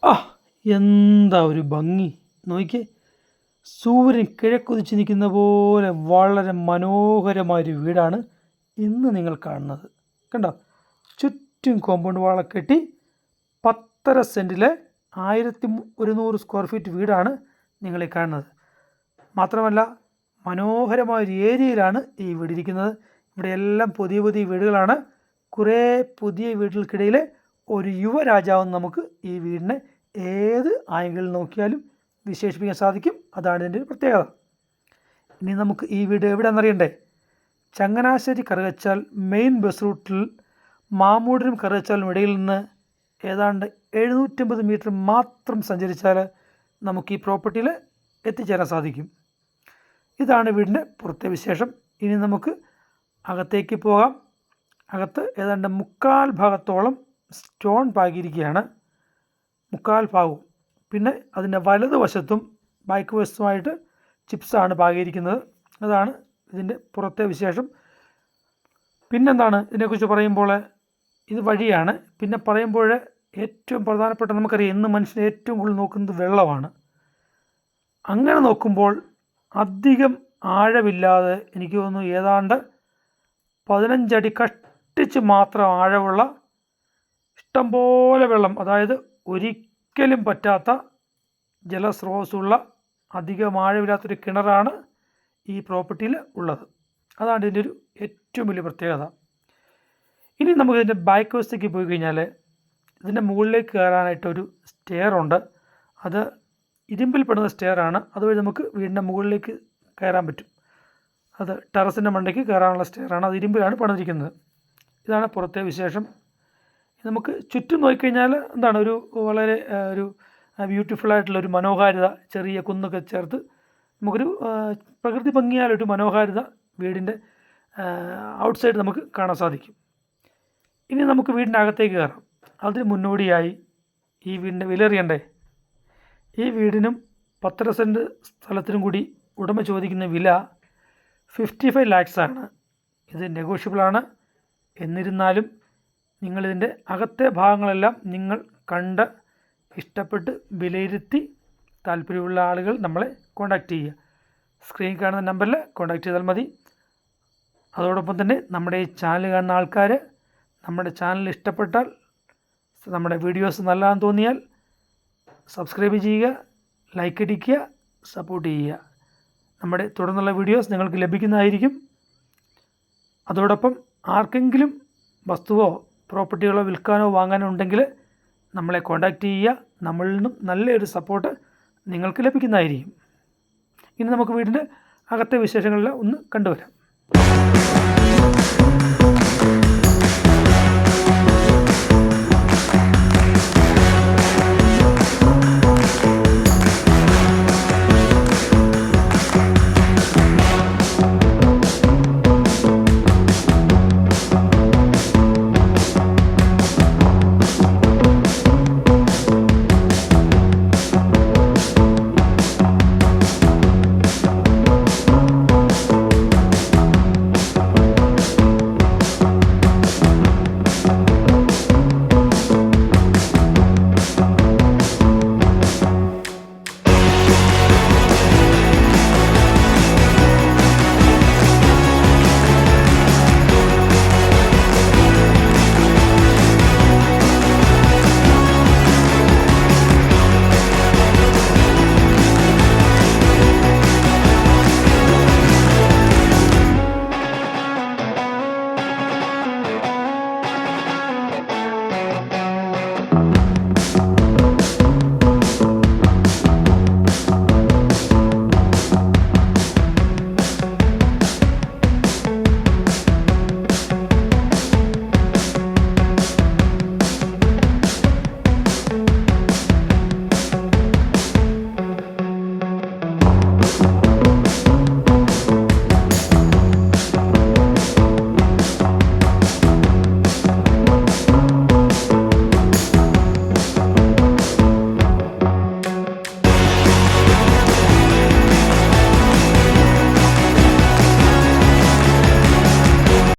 ആ എന്താ ഒരു ഭംഗി നോക്കിക്കേ. സൂര്യൻ കിഴക്കുതിച്ച് നിൽക്കുന്ന പോലെ വളരെ മനോഹരമായൊരു വീടാണ് ഇന്ന് നിങ്ങൾ കാണുന്നത്. കണ്ടോ, ചുറ്റും കോമ്പൗണ്ട് വാളൊക്കെ കെട്ടി 10.5 സെൻറ്റിലെ 1100 സ്ക്വയർ ഫീറ്റ് വീടാണ് നിങ്ങളീ കാണുന്നത്. മാത്രമല്ല മനോഹരമായൊരു ഏരിയയിലാണ് ഈ വീടിരിക്കുന്നത്. ഇവിടെയെല്ലാം പുതിയ പുതിയ വീടുകളാണ്. കുറേ പുതിയ വീടുകൾക്കിടയിൽ ഒരു യുവരാജാവെന്ന് നമുക്ക് ഈ വീടിനെ ഏത് ആംഗിളിൽ നോക്കിയാലും വിശേഷിപ്പിക്കാൻ സാധിക്കും. അതാണ് ഇതിൻ്റെ ഒരു പ്രത്യേകത. ഇനി നമുക്ക് ഈ വീട് എവിടെയാണെന്നറിയണ്ടേ? ചങ്ങനാശ്ശേരി കറുകച്ചാൽ മെയിൻ ബസ് റൂട്ടിൽ മാമൂടിനും കറുകച്ചാലിനും ഇടയിൽ നിന്ന് ഏതാണ്ട് 750 മീറ്റർ മാത്രം സഞ്ചരിച്ചാൽ നമുക്ക് ഈ പ്രോപ്പർട്ടിയിൽ എത്തിച്ചേരാൻ സാധിക്കും. ഇതാണ് വീടിൻ്റെ പുറത്തെ വിശേഷം. ഇനി നമുക്ക് അകത്തേക്ക് പോകാം. അകത്ത് ഏതാണ്ട് 3/4 ഭാഗത്തോളം സ്റ്റോൺ പാകിയിരിക്കുകയാണ്. 3/4 ഭാഗവും. പിന്നെ അതിൻ്റെ വലതുവശത്തും ബാക്ക് വശത്തുമായിട്ട് ചിപ്സാണ് പാകിയിരിക്കുന്നത്. അതാണ് ഇതിൻ്റെ പുറത്തെ വിശേഷം. പിന്നെന്താണ് ഇതിനെക്കുറിച്ച് പറയുമ്പോൾ, ഇത് വഴിയാണ്. പിന്നെ പറയുമ്പോൾ ഏറ്റവും പ്രധാനപ്പെട്ട, നമുക്കറിയാം ഇന്ന് മനുഷ്യൻ ഏറ്റവും കൂടുതൽ നോക്കുന്നത് വെള്ളമാണ്. അങ്ങനെ നോക്കുമ്പോൾ അധികം ആഴമില്ലാതെ, എനിക്ക് തോന്നുന്നു ഏതാണ്ട് 15 അടി കഷ്ടിച്ച് മാത്രം ആഴമുള്ള ഇഷ്ടംപോലെ വെള്ളം, അതായത് ഒരിക്കലും പറ്റാത്ത ജലസ്രോതസ്സുള്ള അധികം ആഴമില്ലാത്തൊരു കിണറാണ് ഈ പ്രോപ്പർട്ടിയിൽ ഉള്ളത്. അതാണ് ഇതിൻ്റെ ഒരു ഏറ്റവും വലിയ പ്രത്യേകത. ഇനി നമുക്ക് ഇതിൻ്റെ ബാക്ക് വശത്തേക്ക് പോയി കഴിഞ്ഞാൽ ഇതിൻ്റെ മുകളിലേക്ക് കയറാനായിട്ടൊരു സ്റ്റെയർ ഉണ്ട്. അത് ഇരുമ്പിൽ പെടുന്ന സ്റ്റെയറാണ്. അതുവഴി നമുക്ക് വീടിൻ്റെ മുകളിലേക്ക് കയറാൻ പറ്റും. അത് ടെറസിൻ്റെ മണ്ടയ്ക്ക് കയറാനുള്ള സ്റ്റെയറാണ്. അത് ഇരുമ്പിലാണ് പണിതിരിക്കുന്നത്. ഇതാണ് പുറത്തെ വിശേഷം. നമുക്ക് ചുറ്റും നോക്കിക്കഴിഞ്ഞാൽ എന്താണ്, ഒരു വളരെ ഒരു ബ്യൂട്ടിഫുള്ളായിട്ടുള്ളൊരു മനോഹാരിത, ചെറിയ കുന്നൊക്കെ ചേർത്ത് നമുക്കൊരു പ്രകൃതി ഭംഗിയാലൊരു മനോഹാരിത വീടിൻ്റെ ഔട്ട്സൈഡ് നമുക്ക് കാണാൻ സാധിക്കും. ഇനി നമുക്ക് വീടിൻ്റെ അകത്തേക്ക് കയറാം. അതിന് മുന്നോടിയായി ഈ വീടിൻ്റെ വില അറിയണ്ടേ? ഈ വീടിനും 10.5 സെൻറ്റ് സ്ഥലത്തിനും കൂടി ഉടമ ചോദിക്കുന്ന വില 55 lakhs ആണ്. ഇത് നെഗോഷ്യബിളാണ്. എന്നിരുന്നാലും നിങ്ങളിതിൻ്റെ അകത്തെ ഭാഗങ്ങളെല്ലാം നിങ്ങൾ കണ്ട് ഇഷ്ടപ്പെട്ട് വിലയിരുത്തി താല്പര്യമുള്ള ആളുകൾ നമ്മളെ കോൺടാക്റ്റ് ചെയ്യുക. സ്ക്രീൻ കാണുന്ന നമ്പറിൽ കോൺടാക്റ്റ് ചെയ്താൽ മതി. അതോടൊപ്പം തന്നെ നമ്മുടെ ഈ ചാനൽ കാണുന്ന ആൾക്കാർ നമ്മുടെ ചാനൽ ഇഷ്ടപ്പെട്ടാൽ, നമ്മുടെ വീഡിയോസ് നല്ലതാണെന്ന് തോന്നിയാൽ സബ്സ്ക്രൈബ് ചെയ്യുക, ലൈക്ക് അടിക്കുക, സപ്പോർട്ട് ചെയ്യുക. നമ്മുടെ തുടർന്നുള്ള വീഡിയോസ് നിങ്ങൾക്ക് ലഭിക്കുന്നതായിരിക്കും. അതോടൊപ്പം ആർക്കെങ്കിലും വസ്തുവോ പ്രോപ്പർട്ടികളോ വിൽക്കാനോ വാങ്ങാനോ ഉണ്ടെങ്കിൽ നമ്മളെ കോൺടാക്റ്റ് ചെയ്യുക. നമ്മളിൽ നിന്നും നല്ലൊരു സപ്പോർട്ട് നിങ്ങൾക്ക് ലഭിക്കുന്നതായിരിക്കും. ഇനി നമുക്ക് വീടിൻ്റെ അകത്തെ വിശേഷങ്ങളെല്ലാം ഒന്ന് കണ്ടുവരാം.